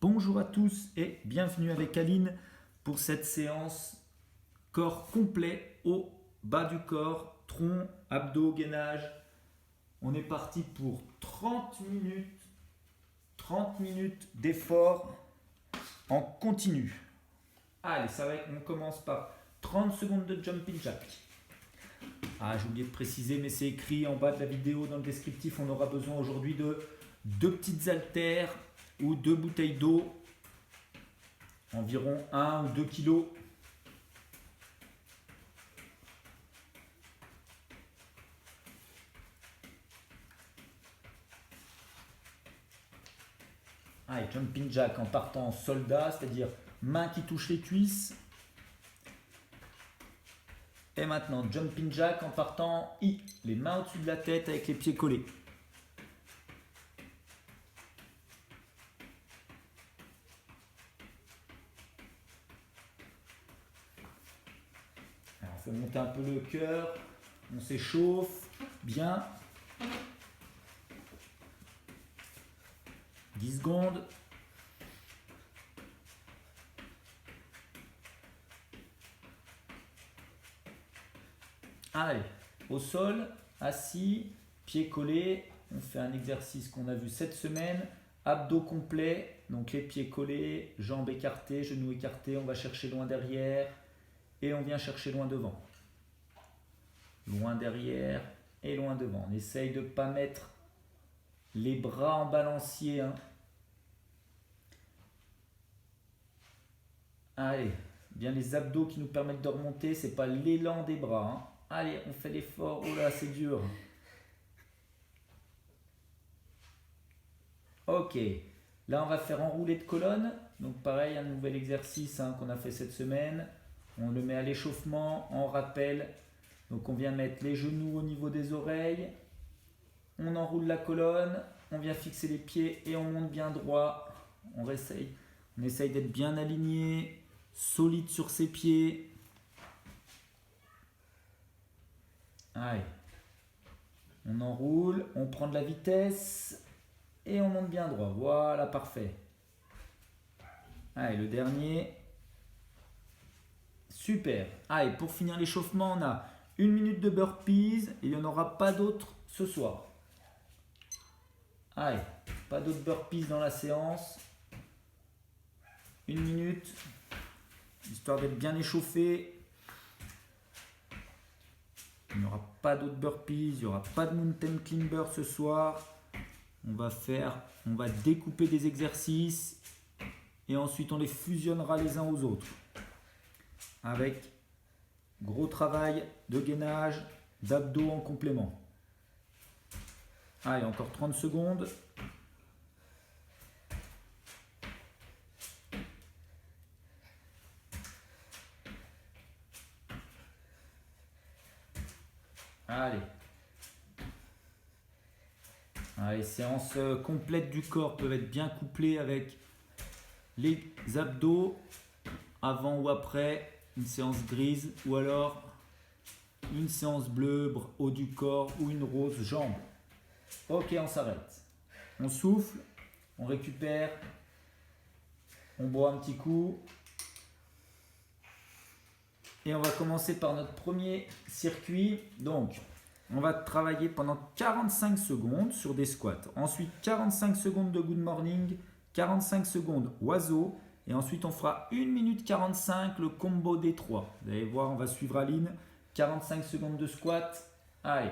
Bonjour à tous et bienvenue avec Aline pour cette séance corps complet au bas du corps, tronc, abdos, gainage. On est parti pour 30 minutes d'effort en continu. Allez, on commence par 30 secondes de jumping jack. Ah, j'ai oublié de préciser, mais c'est écrit en bas de la vidéo dans le descriptif. On aura besoin aujourd'hui de 2 petites haltères ou 2 bouteilles d'eau, environ 1 ou 2 kilos. Allez, jumping jack en partant en soldat, c'est-à-dire main qui touche les cuisses. Et maintenant, jumping jack en partant I, les mains au-dessus de la tête avec les pieds collés. Alors, on fait monter un peu le cœur, on s'échauffe bien. 10 secondes. Allez, au sol, assis, pieds collés. On fait un exercice qu'on a vu cette semaine. Abdos complets, donc les pieds collés, jambes écartées, genoux écartés. On va chercher loin derrière et on vient chercher loin devant. Loin derrière et loin devant. On essaye de ne pas mettre les bras en balancier. Hein. Allez, bien les abdos qui nous permettent de remonter, c'est pas l'élan des bras. Hein. Allez, on fait l'effort. Oh là, c'est dur. Ok, là on va faire enrouler de colonne. Donc pareil, un nouvel exercice qu'on a fait cette semaine. On le met à l'échauffement, en rappel. Donc on vient mettre les genoux au niveau des oreilles. On enroule la colonne. On vient fixer les pieds et on monte bien droit. On essaye d'être bien aligné, solide sur ses pieds. Allez, on enroule, on prend de la vitesse et on monte bien droit. Voilà, parfait. Allez, le dernier. Super. Allez, pour finir l'échauffement, on a 1 minute de burpees et il n'y en aura pas d'autres ce soir. Allez, pas d'autres burpees dans la séance. 1 minute, histoire d'être bien échauffé. Il n'y aura pas d'autres burpees, il n'y aura pas de mountain climber ce soir. On va découper des exercices et ensuite on les fusionnera les uns aux autres. Avec gros travail de gainage, d'abdos en complément. Allez, encore 30 secondes. Allez, séance complète du corps peuvent être bien couplées avec les abdos avant ou après une séance grise ou alors une séance bleue haut du corps ou une rose jambes. Ok, on s'arrête. On souffle, on récupère, on boit un petit coup. Et on va commencer par notre premier circuit. Donc, on va travailler pendant 45 secondes sur des squats. Ensuite, 45 secondes de good morning, 45 secondes oiseau. Et ensuite, on fera 1 minute 45 le combo des 3. Vous allez voir, on va suivre Aline. 45 secondes de squat. Allez,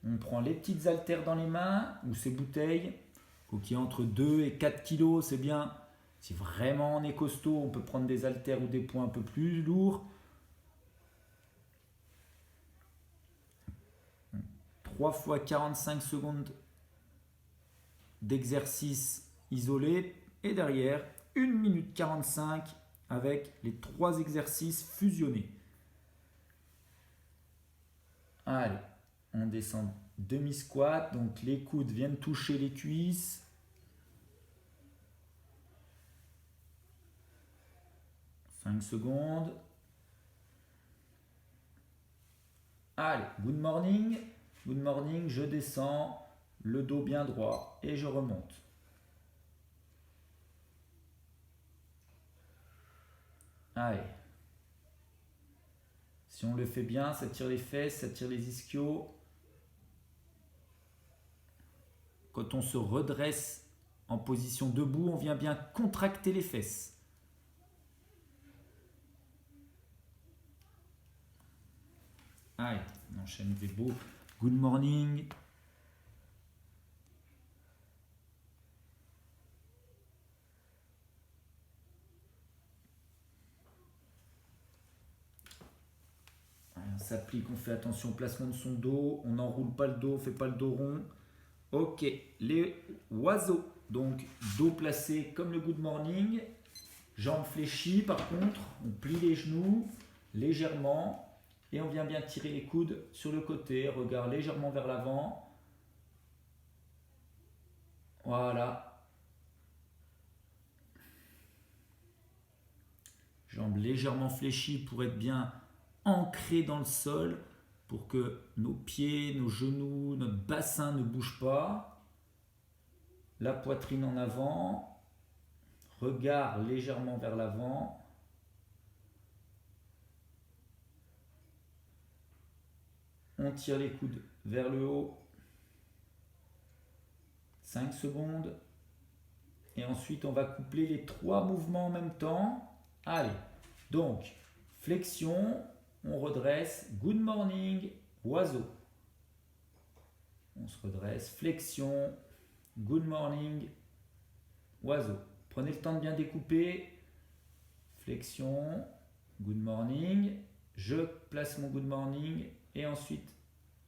on prend les petites haltères dans les mains ou ces bouteilles. Ok, entre 2 et 4 kilos, c'est bien. Si vraiment on est costaud, on peut prendre des haltères ou des poids un peu plus lourds. 3 fois 45 secondes d'exercice isolé et derrière 1 minute 45 avec les 3 exercices fusionnés. Allez, on descend demi-squat, donc les coudes viennent toucher les cuisses. Cinq secondes. Allez, good morning. Good morning, je descends, le dos bien droit et je remonte. Allez. Si on le fait bien, ça tire les fesses, ça tire les ischios. Quand on se redresse en position debout, on vient bien contracter les fesses. Allez, on enchaîne des beaux good morning. On s'applique, on fait attention au placement de son dos, on n'enroule pas le dos, on ne fait pas le dos rond. Ok, les oiseaux, donc dos placé comme le good morning, jambes fléchies par contre, on plie les genoux légèrement et on vient bien tirer les coudes sur le côté, regard légèrement vers l'avant. Voilà. Jambes légèrement fléchies pour être bien ancrés dans le sol, pour que nos pieds, nos genoux, notre bassin ne bougent pas. La poitrine en avant, regard légèrement vers l'avant. On tire les coudes vers le haut. 5 secondes. Et ensuite, on va coupler les 3 mouvements en même temps. Allez, donc, flexion, on redresse, good morning, oiseau. On se redresse, flexion, good morning, oiseau. Prenez le temps de bien découper. Flexion, good morning. Je place mon good morning et ensuite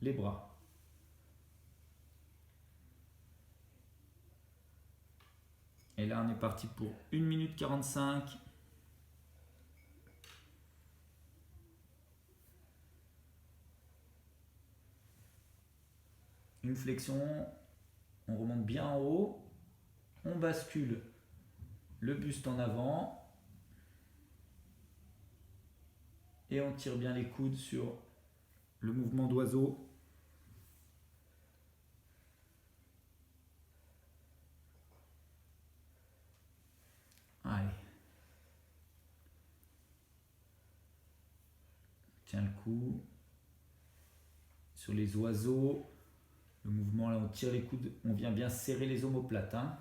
les bras. Et là, on est parti pour 1 minute 45. Une flexion, on remonte bien en haut, on bascule le buste en avant et on tire bien les coudes sur le mouvement d'oiseau. Allez. Tiens le coup. Sur les oiseaux, le mouvement là, on tire les coudes, on vient bien serrer les omoplates. Hein.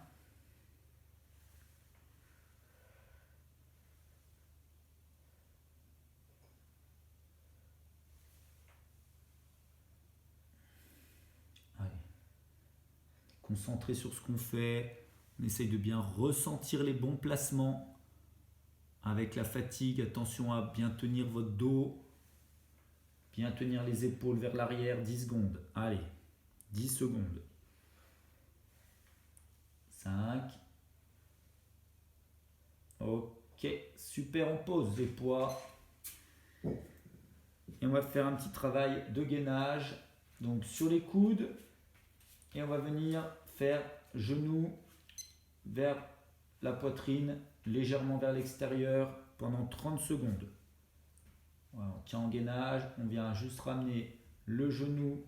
Allez. Concentré sur ce qu'on fait. On essaye de bien ressentir les bons placements. Avec la fatigue, attention à bien tenir votre dos. Bien tenir les épaules vers l'arrière. 10 secondes. Allez. 10 secondes. 5. Ok. Super, on pose les poids. Et on va faire un petit travail de gainage. Donc sur les coudes. Et on va venir faire genoux vers la poitrine, légèrement vers l'extérieur pendant 30 secondes. Voilà, on tient en gainage, on vient juste ramener le genou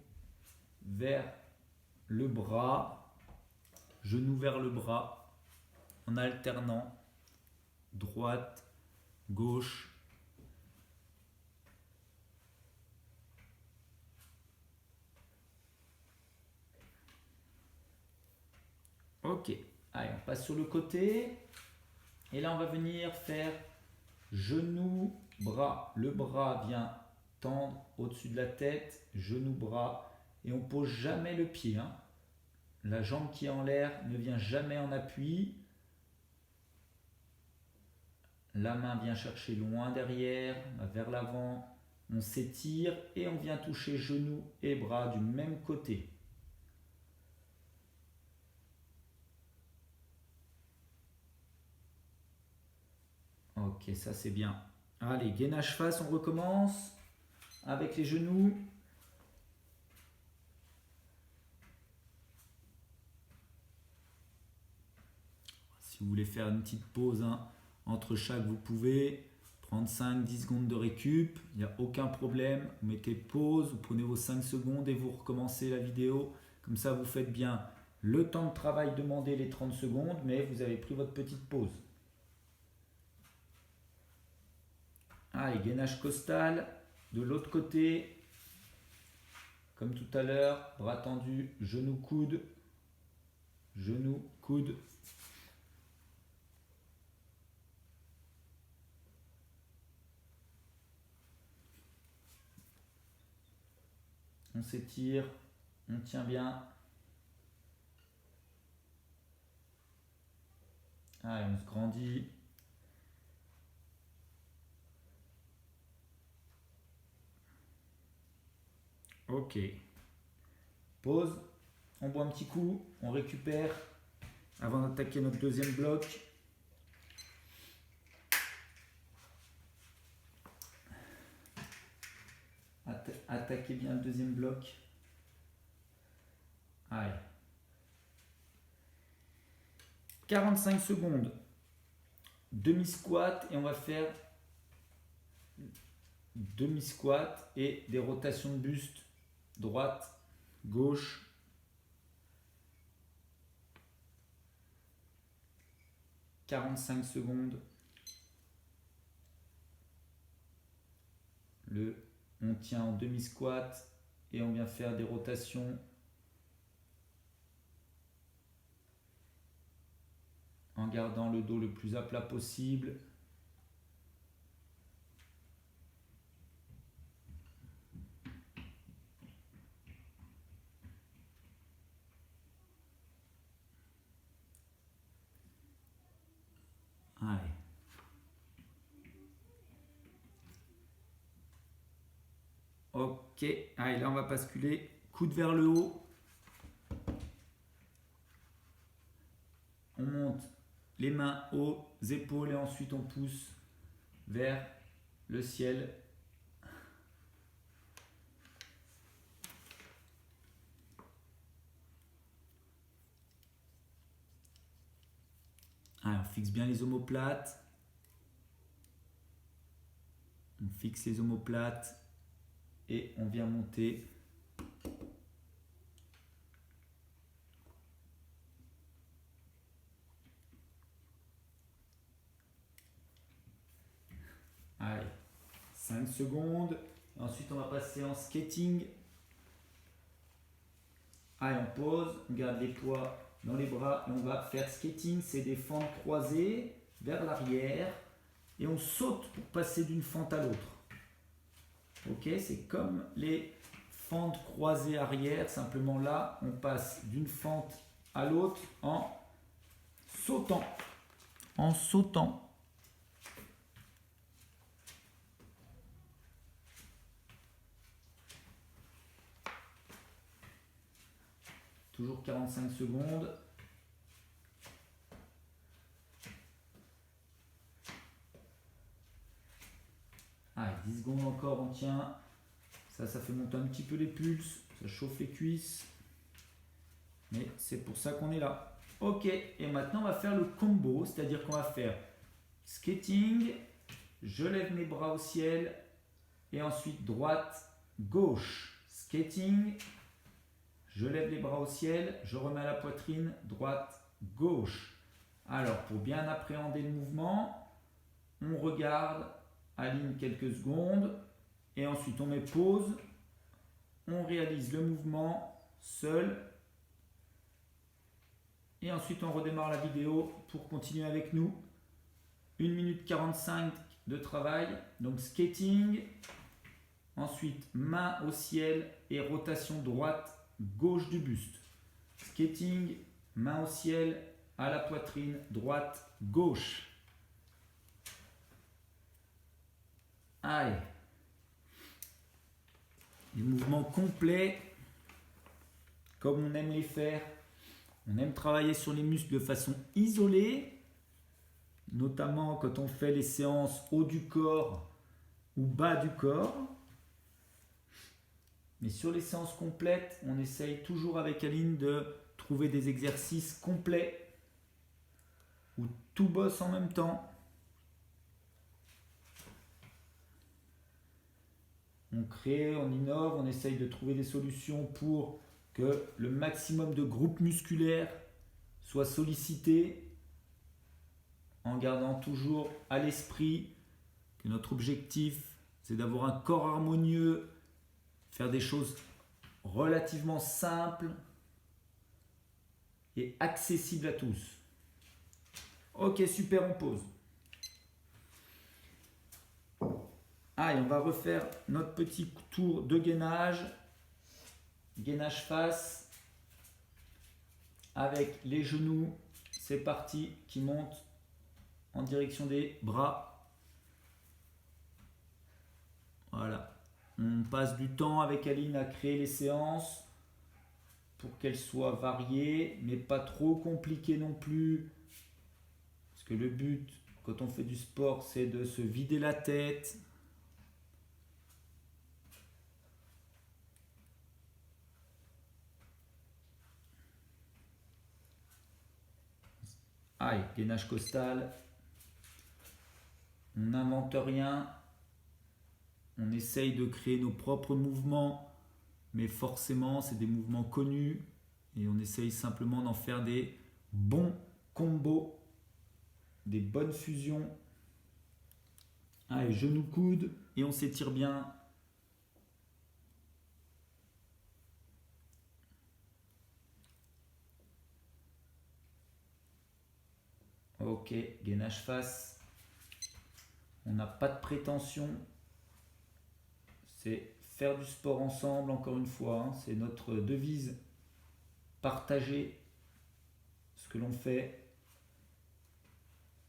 vers le bras, genou vers le bras, en alternant droite, gauche. Ok, allez, on passe sur le côté. Et là, on va venir faire genou, bras. Le bras vient tendre au-dessus de la tête, genou, bras. Et on pose jamais le pied. Hein. La jambe qui est en l'air ne vient jamais en appui. La main vient chercher loin derrière, vers l'avant. On s'étire et on vient toucher genou et bras du même côté. Ok, ça c'est bien. Allez, gainage face, on recommence avec les genoux. Si vous voulez faire une petite pause entre chaque, vous pouvez prendre 5-10 secondes de récup. Il n'y a aucun problème. Vous mettez pause, vous prenez vos 5 secondes et vous recommencez la vidéo. Comme ça, vous faites bien le temps de travail demandé, les 30 secondes, mais vous avez pris votre petite pause. Allez, gainage costal. De l'autre côté, comme tout à l'heure, bras tendus, genou, coude. Genou, coude. On s'étire, on tient bien. Allez, on se grandit. Ok. Pause. On boit un petit coup. On récupère avant d'attaquer notre deuxième bloc. Attaquez bien le deuxième bloc. Allez. 45 secondes. Demi-squat et on va faire demi-squat et des rotations de buste. Droite, gauche. « 45 secondes. On tient en demi-squat et on vient faire des rotations en gardant le dos le plus à plat possible. Allez. Ok, allez, là on va basculer, coude vers le haut. On monte les mains aux épaules et ensuite on pousse vers le ciel. Allez, on fixe bien les omoplates. On fixe les omoplates et on vient monter. Allez, 5 secondes. Ensuite, on va passer en skating. Allez, on pose, on garde les poids dans les bras et on va faire skating. C'est des fentes croisées vers l'arrière et on saute pour passer d'une fente à l'autre. Ok, c'est comme les fentes croisées arrière. Simplement là, on passe d'une fente à l'autre en sautant. En sautant. Toujours 45 secondes. Allez, 10 secondes encore, on tient. Ça fait monter un petit peu les pulses. Ça chauffe les cuisses. Mais c'est pour ça qu'on est là. Ok, et maintenant on va faire le combo. C'est-à-dire qu'on va faire skating. Je lève mes bras au ciel. Et ensuite droite, gauche. Skating. Je lève les bras au ciel, je remets à la poitrine, droite, gauche. Alors, pour bien appréhender le mouvement, on regarde, aligne quelques secondes, et ensuite on met pause, on réalise le mouvement seul, et ensuite on redémarre la vidéo pour continuer avec nous. 1 minute 45 de travail, donc skating, ensuite main au ciel et rotation droite, gauche du buste. Skating, main au ciel, à la poitrine, droite, gauche. Allez. Les mouvements complets, comme on aime les faire. On aime travailler sur les muscles de façon isolée, notamment quand on fait les séances haut du corps ou bas du corps. Mais sur les séances complètes, on essaye toujours avec Aline de trouver des exercices complets où tout bosse en même temps. On crée, on innove, on essaye de trouver des solutions pour que le maximum de groupes musculaires soient sollicités en gardant toujours à l'esprit que notre objectif, c'est d'avoir un corps harmonieux, faire des choses relativement simples et accessibles à tous. Ok, super, on pose. Allez, on va refaire notre petit tour de gainage. Gainage face avec les genoux. C'est parti, qui montent en direction des bras. Voilà. On passe du temps avec Aline à créer les séances pour qu'elles soient variées, mais pas trop compliquées non plus. Parce que le but, quand on fait du sport, c'est de se vider la tête. Allez, gainage costal. On n'invente rien. On essaye de créer nos propres mouvements, mais forcément, c'est des mouvements connus. Et on essaye simplement d'en faire des bons combos, des bonnes fusions. Allez, genoux, coudes, et on s'étire bien. Ok, gainage face. On n'a pas de prétention. C'est faire du sport ensemble, encore une fois. Hein, c'est notre devise. Partager ce que l'on fait.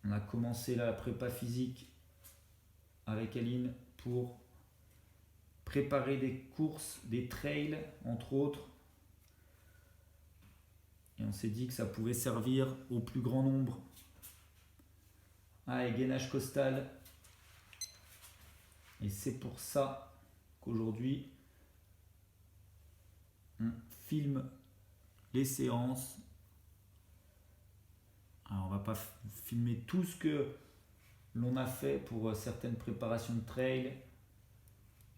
On a commencé la prépa physique avec Aline pour préparer des courses, des trails, entre autres. Et on s'est dit que ça pouvait servir au plus grand nombre. Allez, gainage costal. Et c'est pour ça qu'aujourd'hui, on filme les séances. Alors, on ne va pas filmer tout ce que l'on a fait pour certaines préparations de trail.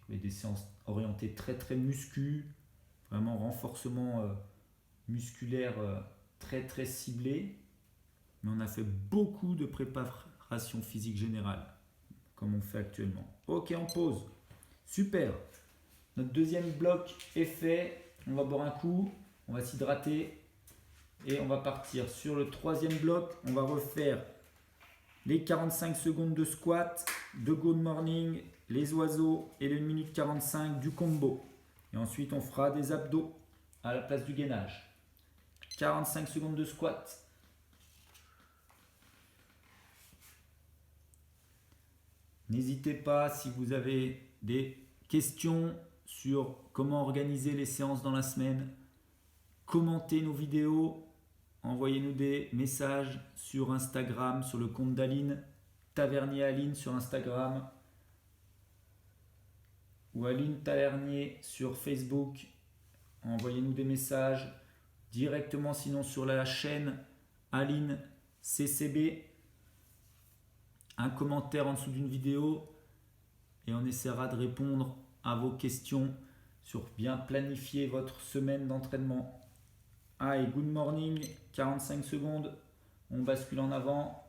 Il y a des séances orientées très très muscu, vraiment renforcement musculaire très très ciblé. Mais on a fait beaucoup de préparation physique générale, comme on fait actuellement. Ok, on pause. Super. Notre deuxième bloc est fait. On va boire un coup, on va s'hydrater et on va partir sur le troisième bloc. On va refaire les 45 secondes de squat, de good morning, les oiseaux et les 1 minute 45 du combo. Et ensuite, on fera des abdos à la place du gainage. 45 secondes de squat. N'hésitez pas si vous avez des questions sur comment organiser les séances dans la semaine. Commentez nos vidéos, envoyez-nous des messages sur Instagram, sur le compte d'Aline, Tavernier Aline sur Instagram, ou Aline Tavernier sur Facebook. Envoyez-nous des messages directement, sinon sur la chaîne Aline CCB. Un commentaire en dessous d'une vidéo et on essaiera de répondre à vos questions sur bien planifier votre semaine d'entraînement. Allez, good morning, 45 secondes, on bascule en avant.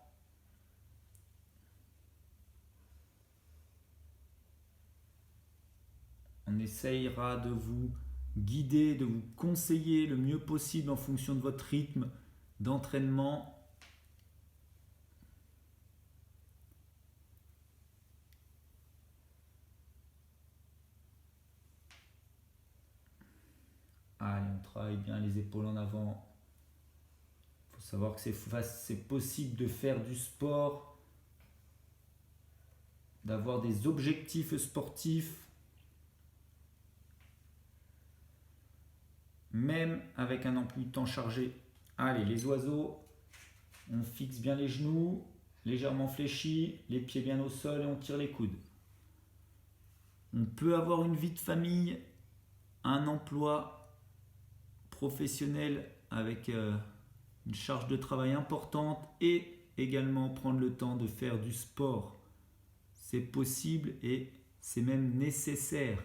On essayera de vous guider, de vous conseiller le mieux possible en fonction de votre rythme d'entraînement. Allez, on travaille bien les épaules en avant. Il faut savoir que c'est possible de faire du sport, d'avoir des objectifs sportifs, même avec un emploi du temps chargé. Allez, les oiseaux, on fixe bien les genoux, légèrement fléchis, les pieds bien au sol et on tire les coudes. On peut avoir une vie de famille, un emploi professionnel avec une charge de travail importante et également prendre le temps de faire du sport. C'est possible et c'est même nécessaire,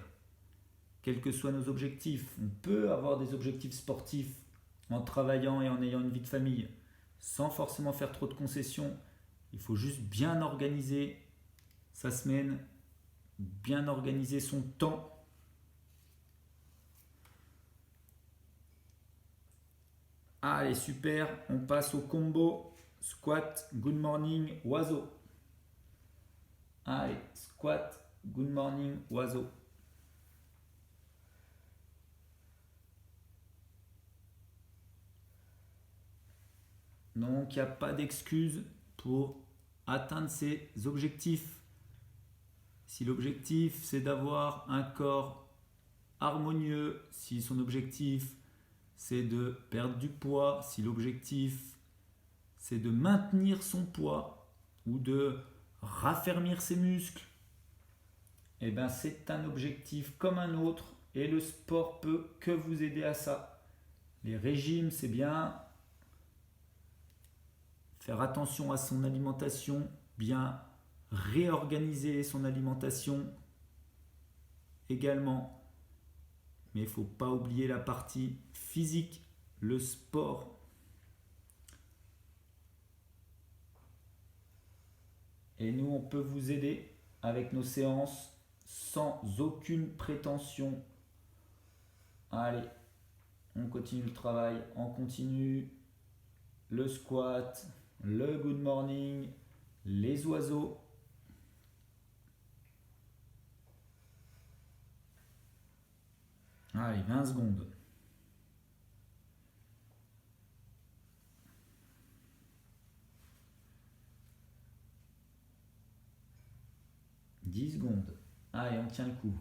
quels que soient nos objectifs. On peut avoir des objectifs sportifs en travaillant et en ayant une vie de famille sans forcément faire trop de concessions. Il faut juste bien organiser sa semaine, bien organiser son temps. Allez, super, on passe au combo squat, good morning, oiseau. Allez, squat, good morning, oiseau. Donc, il n'y a pas d'excuse pour atteindre ses objectifs. Si l'objectif, c'est d'avoir un corps harmonieux, si son objectif, c'est de perdre du poids, si l'objectif, c'est de maintenir son poids ou de raffermir ses muscles, eh ben c'est un objectif comme un autre et le sport peut que vous aider à ça. Les régimes, c'est bien. Faire attention à son alimentation, bien réorganiser son alimentation également. Mais il ne faut pas oublier la partie physique, le sport. Et nous, on peut vous aider avec nos séances sans aucune prétention. Allez, on continue le travail, on continue le squat, le good morning, les oiseaux. Allez, 20 secondes. « 10 secondes. Allez, on tient le coup.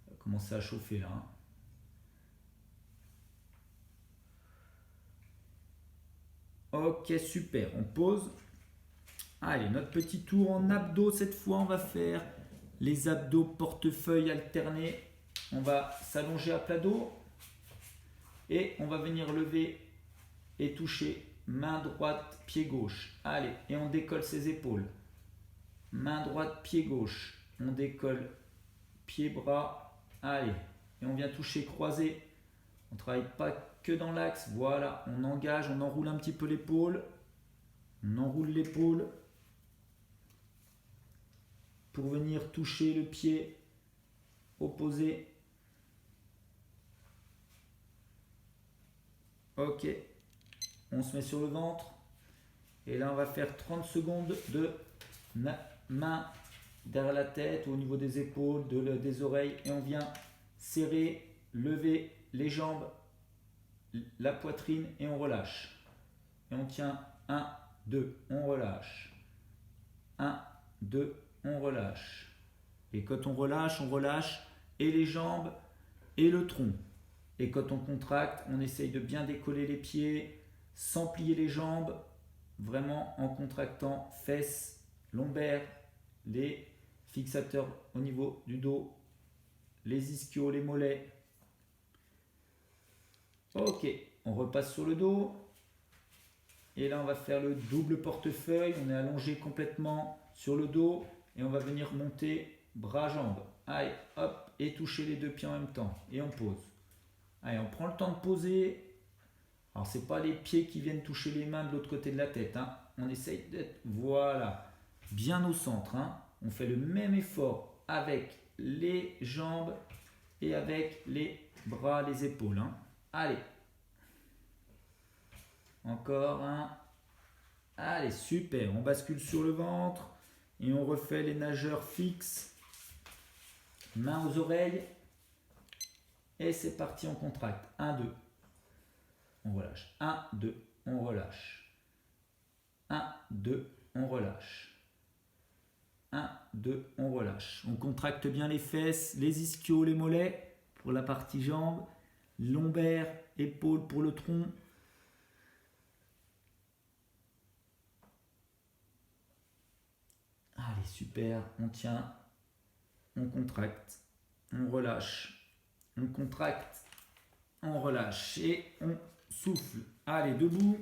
Ça va commencer à chauffer là. Ok, super. On pose. Allez, notre petit tour en abdos. Cette fois, on va faire les abdos portefeuille alternés. On va s'allonger à plat dos. Et on va venir lever et toucher main droite, pied gauche. Allez, et on décolle ses épaules. Main droite, pied gauche. On décolle pied, bras. Allez, et on vient toucher croisé. On ne travaille pas que dans l'axe. Voilà, on engage, on enroule un petit peu l'épaule. On enroule l'épaule pour venir toucher le pied opposé. Ok, on se met sur le ventre. Et là, on va faire 30 secondes de main derrière la tête, au niveau des épaules, des oreilles. Et on vient serrer, lever les jambes, la poitrine et on relâche. Et on tient 1, 2, on relâche. 1, 2, on relâche. Et quand on relâche et les jambes et le tronc. Et quand on contracte, on essaye de bien décoller les pieds, sans plier les jambes, vraiment en contractant fesses, lombaires, les fixateurs au niveau du dos, les ischios, les mollets. Ok, on repasse sur le dos. Et là, on va faire le double portefeuille. On est allongé complètement sur le dos et on va venir monter bras-jambes. Allez, hop, et toucher les deux pieds en même temps. Et on pose. Allez, on prend le temps de poser. Alors, ce n'est pas les pieds qui viennent toucher les mains de l'autre côté de la tête. Hein. On essaye d'être, voilà, bien au centre. Hein. On fait le même effort avec les jambes et avec les bras, les épaules. Hein. Allez. Encore un. Allez, super. On bascule sur le ventre et on refait les nageurs fixes. Mains aux oreilles. Et c'est parti, on contracte. 1, 2. On relâche. 1, 2. On relâche. 1, 2. On relâche. 1, 2. On relâche. On contracte bien les fesses, les ischios, les mollets pour la partie jambes. Lombaires, épaules pour le tronc. Allez, super. On tient. On contracte. On relâche. On contracte, on relâche et on souffle. Allez, debout.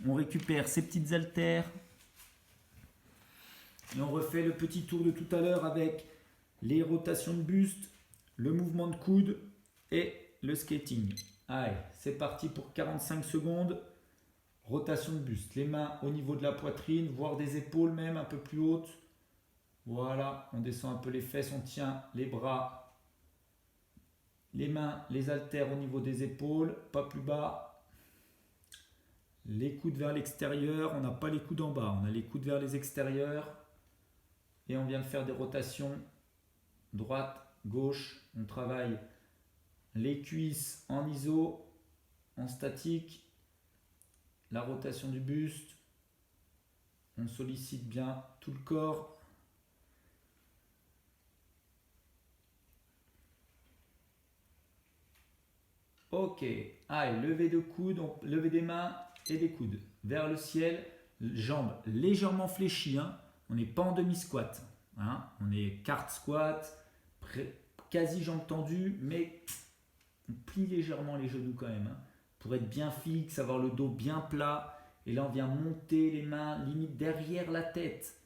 On récupère ces petites haltères. Et on refait le petit tour de tout à l'heure avec les rotations de buste, le mouvement de coude et le skating. Allez, c'est parti pour 45 secondes. Rotation de buste. Les mains au niveau de la poitrine, voire des épaules même un peu plus hautes. Voilà, on descend un peu les fesses, on tient les bras, les mains, les haltères au niveau des épaules, pas plus bas. Les coudes vers l'extérieur, on n'a pas les coudes en bas, on a les coudes vers les extérieurs. Et on vient de faire des rotations droite, gauche. On travaille les cuisses en iso, en statique, la rotation du buste. On sollicite bien tout le corps. Ok, allez, lever de coudes, lever des mains et des coudes vers le ciel, jambes légèrement fléchies, hein. On n'est pas en demi-squat, hein. On est quart squat, quasi jambes tendues, mais on plie légèrement les genoux quand même, hein, pour être bien fixe, avoir le dos bien plat. Et là, on vient monter les mains limite derrière la tête.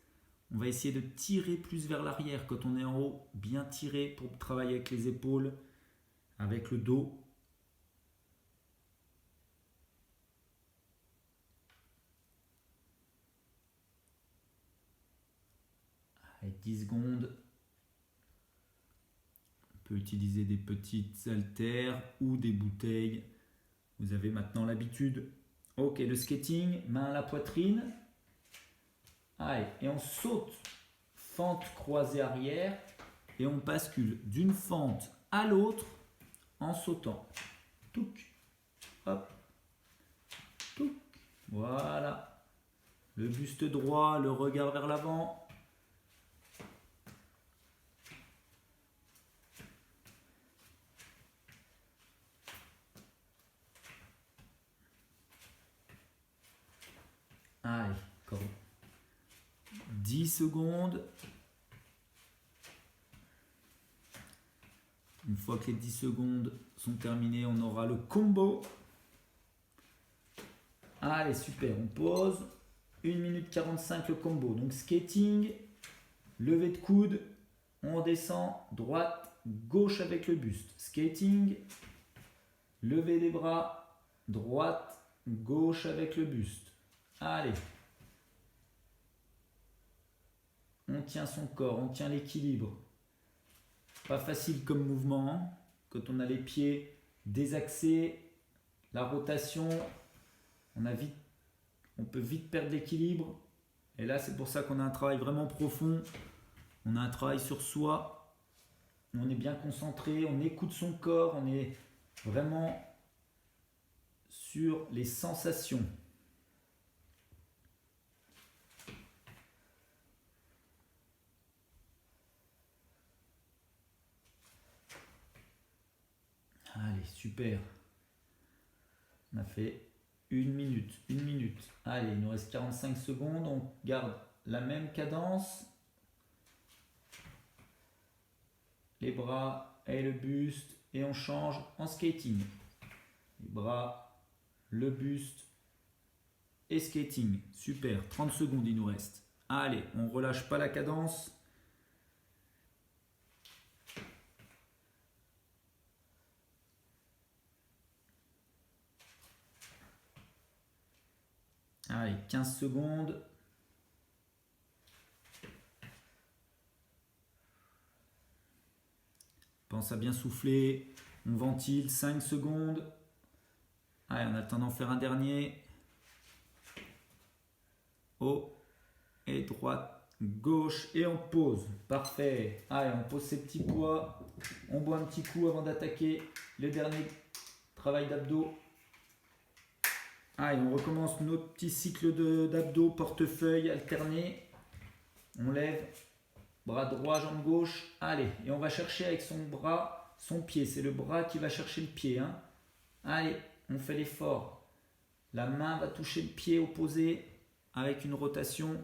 On va essayer de tirer plus vers l'arrière quand on est en haut, bien tirer pour travailler avec les épaules, avec le dos. Allez, 10 secondes. On peut utiliser des petites haltères ou des bouteilles. Vous avez maintenant l'habitude. Ok, le skating, main à la poitrine. Allez, et on saute, fente croisée arrière, et on bascule d'une fente à l'autre en sautant. Touc, hop, touc, voilà. Le buste droit, le regard vers l'avant. Allez, encore 10 secondes. Une fois que les 10 secondes sont terminées, on aura le combo. Allez, super, on pose. 1 minute 45 le combo. Donc skating, levé de coude, on descend, droite, gauche avec le buste. Skating, levé des bras, droite, gauche avec le buste. Allez. On tient son corps, on tient l'équilibre. Pas facile comme mouvement, hein, quand on a les pieds désaxés, la rotation, on peut vite perdre l'équilibre. Et là, c'est pour ça qu'on a un travail vraiment profond. On a un travail sur soi. On est bien concentré, on écoute son corps, on est vraiment sur les sensations. Allez, super. On a fait 1 minute, 1 minute. Allez, il nous reste 45 secondes. On garde la même cadence. Les bras et le buste. Et on change en skating. Les bras, le buste et skating. Super, 30 secondes il nous reste. Allez, on relâche pas la cadence. Allez, 15 secondes. Pense à bien souffler. On ventile, 5 secondes. Allez, on a le temps d'en faire un dernier. Haut et droite, gauche et on pose. Parfait. Allez, on pose ses petits poids. On boit un petit coup avant d'attaquer le dernier travail d'abdos. Allez, on recommence notre petit cycle d'abdos, portefeuille alterné. On lève, bras droit, jambe gauche. Allez, et on va chercher avec son bras, son pied. C'est le bras qui va chercher le pied, hein. Allez, on fait l'effort. La main va toucher le pied opposé avec une rotation.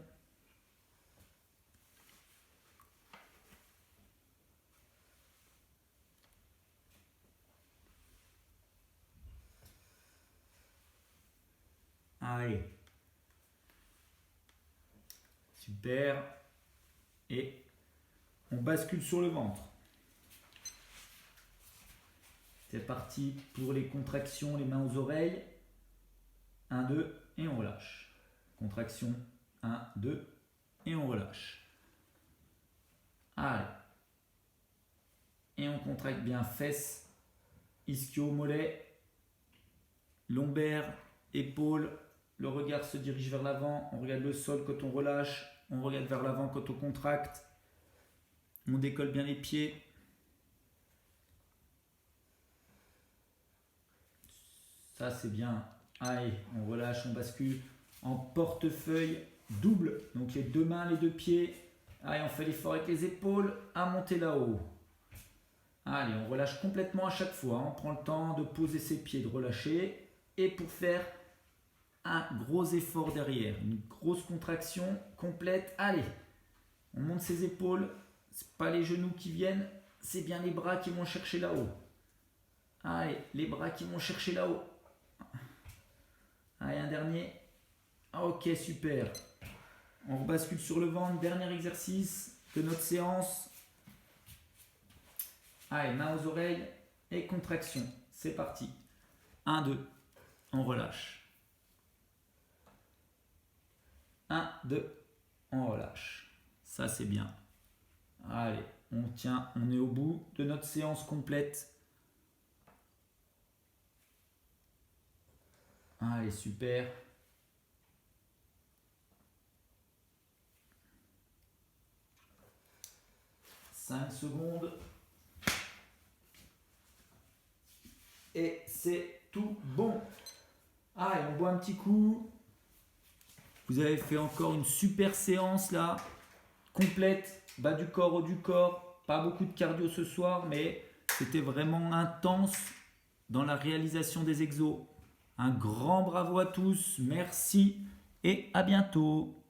Allez. Super. Et on bascule sur le ventre. C'est parti pour les contractions, les mains aux oreilles. 1, 2 et on relâche. Contraction 1, 2 et on relâche. Allez. Et on contracte bien fesses, ischio, mollet, lombaire, épaule. Le regard se dirige vers l'avant. On regarde le sol quand on relâche. On regarde vers l'avant quand on contracte. On décolle bien les pieds. Ça, c'est bien. Allez, on relâche, on bascule en portefeuille double. Donc les deux mains, les deux pieds. Allez, on fait l'effort avec les épaules à monter là-haut. Allez, on relâche complètement à chaque fois. On prend le temps de poser ses pieds, de relâcher. Et pour faire un gros effort derrière, une grosse contraction complète. Allez, on monte ses épaules. Ce n'est pas les genoux qui viennent, c'est bien les bras qui vont chercher là-haut. Allez, les bras qui vont chercher là-haut. Allez, un dernier. Ok, super. On rebascule sur le ventre. Dernier exercice de notre séance. Allez, main aux oreilles et contraction. C'est parti. 1, 2. On relâche. 1, 2. On relâche. Ça, c'est bien. Allez, on tient. On est au bout de notre séance complète. Allez, super. Cinq secondes. Et c'est tout bon. Allez, on boit un petit coup. Vous avez fait encore une super séance là. Complète. Bas du corps, haut du corps. Pas beaucoup de cardio ce soir, mais c'était vraiment intense dans la réalisation des exos. Un grand bravo à tous. Merci et à bientôt.